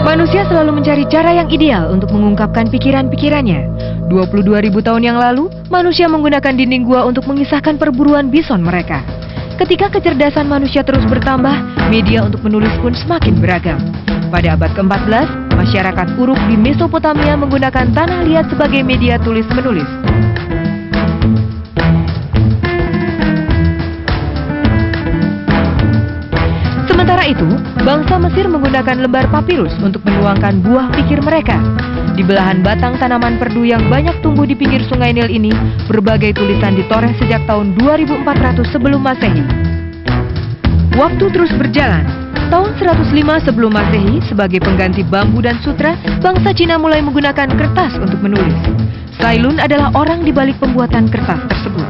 Manusia selalu mencari cara yang ideal untuk mengungkapkan pikiran-pikirannya. 22.000 tahun yang lalu, manusia menggunakan dinding gua untuk mengisahkan perburuan bison mereka. Ketika kecerdasan manusia terus bertambah, media untuk menulis pun semakin beragam. Pada abad ke-14, masyarakat Uruk di Mesopotamia menggunakan tanah liat sebagai media tulis-menulis. Sementara itu, bangsa Mesir menggunakan lembar papirus untuk menuangkan buah pikir mereka. Di belahan batang tanaman perdu yang banyak tumbuh di pinggir sungai Nil ini, berbagai tulisan ditoreh sejak tahun 2400 sebelum Masehi. Waktu terus berjalan. Tahun 105 sebelum Masehi, sebagai pengganti bambu dan sutra, bangsa Cina mulai menggunakan kertas untuk menulis. Sailun adalah orang di balik pembuatan kertas tersebut.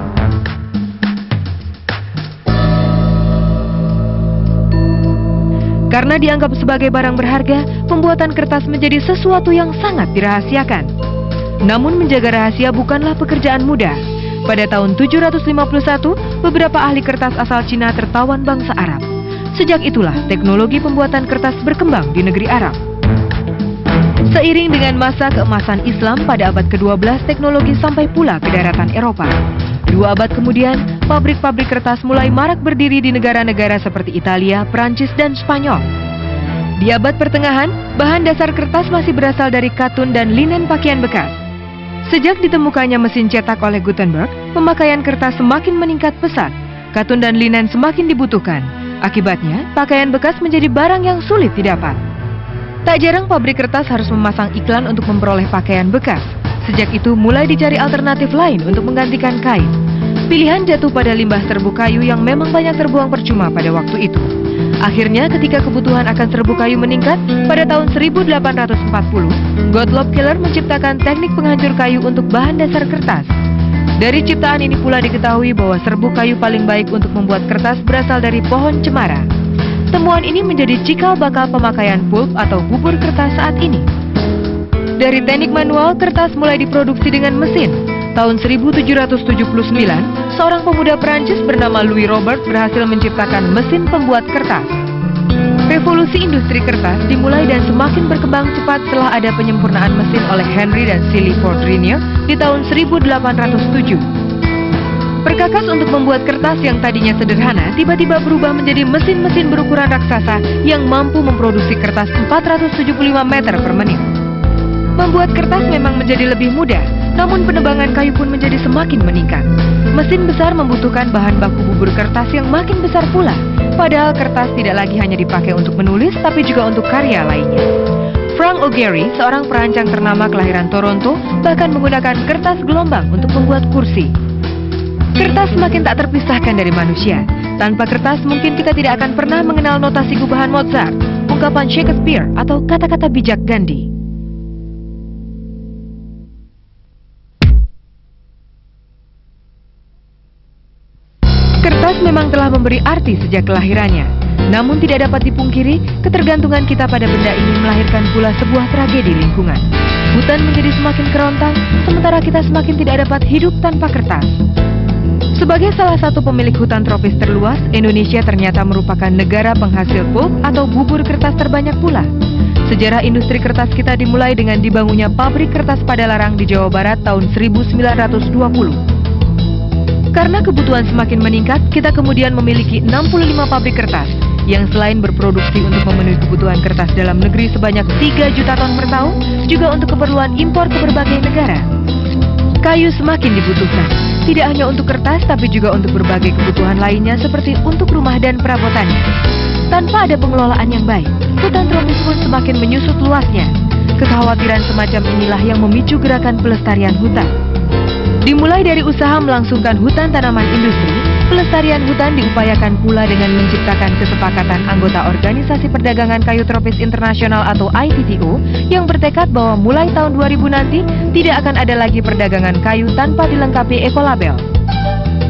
Karena dianggap sebagai barang berharga, pembuatan kertas menjadi sesuatu yang sangat dirahasiakan. Namun menjaga rahasia bukanlah pekerjaan mudah. Pada tahun 751, beberapa ahli kertas asal Cina tertawan bangsa Arab. Sejak itulah teknologi pembuatan kertas berkembang di negeri Arab. Seiring dengan masa keemasan Islam pada abad ke-12, teknologi sampai pula ke daratan Eropa. 2 abad kemudian, pabrik-pabrik kertas mulai marak berdiri di negara-negara seperti Italia, Prancis, dan Spanyol. Di abad pertengahan, bahan dasar kertas masih berasal dari katun dan linen pakaian bekas. Sejak ditemukannya mesin cetak oleh Gutenberg, pemakaian kertas semakin meningkat pesat. Katun dan linen semakin dibutuhkan. Akibatnya, pakaian bekas menjadi barang yang sulit didapat. Tak jarang pabrik kertas harus memasang iklan untuk memperoleh pakaian bekas. Sejak itu mulai dicari alternatif lain untuk menggantikan kain. Pilihan jatuh pada limbah serbuk kayu yang memang banyak terbuang percuma pada waktu itu. Akhirnya ketika kebutuhan akan serbuk kayu meningkat, pada tahun 1840, Gottlob Keller menciptakan teknik penghancur kayu untuk bahan dasar kertas. Dari ciptaan ini pula diketahui bahwa serbuk kayu paling baik untuk membuat kertas berasal dari pohon cemara. Temuan ini menjadi cikal bakal pemakaian pulp atau bubur kertas saat ini. Dari teknik manual, kertas mulai diproduksi dengan mesin. Tahun 1779, seorang pemuda Prancis bernama Louis Robert berhasil menciptakan mesin pembuat kertas. Revolusi industri kertas dimulai dan semakin berkembang cepat setelah ada penyempurnaan mesin oleh Henry dan Sally Ford Renier di tahun 1807. Perkakas untuk membuat kertas yang tadinya sederhana tiba-tiba berubah menjadi mesin-mesin berukuran raksasa yang mampu memproduksi kertas 475 meter per menit. Membuat kertas memang menjadi lebih mudah, namun penebangan kayu pun menjadi semakin meningkat. Mesin besar membutuhkan bahan baku bubur kertas yang makin besar pula, padahal kertas tidak lagi hanya dipakai untuk menulis, tapi juga untuk karya lainnya. Frank O'Gary, seorang perancang ternama kelahiran Toronto, bahkan menggunakan kertas gelombang untuk membuat kursi. Kertas semakin tak terpisahkan dari manusia. Tanpa kertas mungkin kita tidak akan pernah mengenal notasi gubahan Mozart, ungkapan Shakespeare, atau kata-kata bijak Gandhi. Kertas memang telah memberi arti sejak kelahirannya. Namun tidak dapat dipungkiri, ketergantungan kita pada benda ini melahirkan pula sebuah tragedi lingkungan. Hutan menjadi semakin kerontang, sementara kita semakin tidak dapat hidup tanpa kertas. Sebagai salah satu pemilik hutan tropis terluas, Indonesia ternyata merupakan negara penghasil pulp atau bubur kertas terbanyak pula. Sejarah industri kertas kita dimulai dengan dibangunnya pabrik kertas Padalarang di Jawa Barat tahun 1920. Karena kebutuhan semakin meningkat, kita kemudian memiliki 65 pabrik kertas yang selain berproduksi untuk memenuhi kebutuhan kertas dalam negeri sebanyak 3 juta ton per tahun, juga untuk keperluan impor ke berbagai negara. Kayu semakin dibutuhkan, tidak hanya untuk kertas tapi juga untuk berbagai kebutuhan lainnya seperti untuk rumah dan perabotannya. Tanpa ada pengelolaan yang baik, hutan tropis pun semakin menyusut luasnya. Kekhawatiran semacam inilah yang memicu gerakan pelestarian hutan. Dimulai dari usaha melangsungkan hutan tanaman industri, pelestarian hutan diupayakan pula dengan menciptakan kesepakatan anggota Organisasi Perdagangan Kayu Tropis Internasional atau ITTO yang bertekad bahwa mulai tahun 2000 nanti tidak akan ada lagi perdagangan kayu tanpa dilengkapi ekolabel.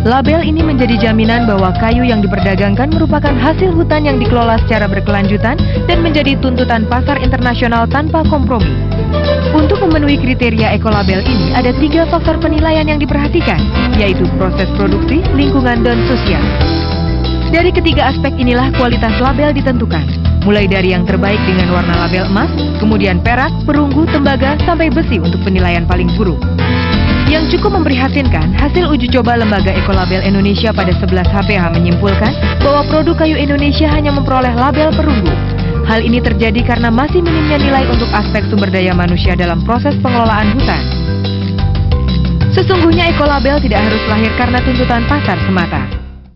Label ini menjadi jaminan bahwa kayu yang diperdagangkan merupakan hasil hutan yang dikelola secara berkelanjutan dan menjadi tuntutan pasar internasional tanpa kompromi. Untuk memenuhi kriteria ekolabel ini, ada 3 faktor penilaian yang diperhatikan, yaitu proses produksi, lingkungan, dan sosial. Dari ketiga aspek inilah kualitas label ditentukan. mulai dari yang terbaik dengan warna label emas, kemudian perak, perunggu, tembaga, sampai besi untuk penilaian paling buruk. Yang cukup memprihatinkan, hasil uji coba Lembaga Ekolabel Indonesia pada 11 HPH menyimpulkan bahwa produk kayu Indonesia hanya memperoleh label perunggu. Hal ini terjadi karena masih minimnya nilai untuk aspek sumber daya manusia dalam proses pengelolaan hutan. Sesungguhnya ekolabel tidak harus lahir karena tuntutan pasar semata.